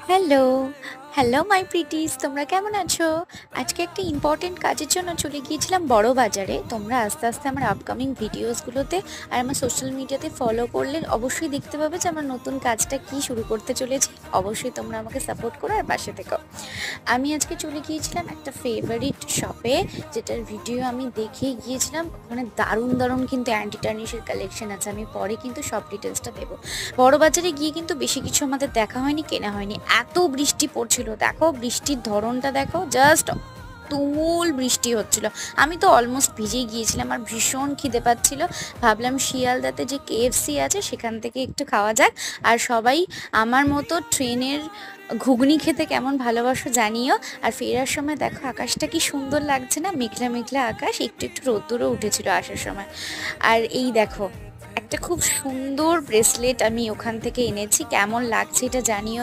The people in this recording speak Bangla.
হ্যালো, হ্যালো মাই প্রিটিস, তোমরা কেমন আছো? আজকে একটা ইম্পর্টেন্ট কাজের জন্য চলে গিয়েছিলাম বড় বাজারে। তোমরা আস্তে আস্তে আমার আপকামিং ভিডিওসগুলোতে আর আমার সোশ্যাল মিডিয়াতে ফলো করলে অবশ্যই দেখতে পাবে যে আমার নতুন কাজটা কি শুরু করতে চলেছি। অবশ্যই তোমরা আমাকে সাপোর্ট করো আর পাশে থেকো। আমি আজকে চলে গিয়েছিলাম একটা ফেভারিট শপে, যেটার ভিডিও আমি দেখেই গিয়েছিলাম। ওখানে দারুণ দারুণ কিন্তু অ্যান্টি টার্নিশের কালেকশন আছে। আমি পরে কিন্তু সব ডিটেলসটা দেবো। বড় বাজারে গিয়ে কিন্তু বেশি কিছু আমাদের দেখা হয়নি, কেনা হয়নি। এত বৃষ্টি পড়ছিল, দেখো বৃষ্টির ধরনটা দেখো, জাস্ট তুমুল বৃষ্টি হচ্ছিল। আমি তো অলমোস্ট ভিজেই গিয়েছিলাম আর ভীষণ খিদে পাচ্ছিল। ভাবলাম শিয়ালদাতে যে কেএফসি আছে সেখান থেকে একটু খাওয়া যাক। আর সবাই আমার মতো ট্রেনের ঘুগনি খেতে কেমন ভালোবাসো জানিও। আর ফেরার সময় দেখো আকাশটা কি সুন্দর লাগছে না, মেঘলা মেঘলা আকাশ, একটু একটু রোদ্দুরও উঠেছিল আসার সময়। আর এই দেখো, একটা খুব সুন্দর ব্রেসলেট আমি ওখান থেকে এনেছি, কেমন লাগছে এটা জানিও।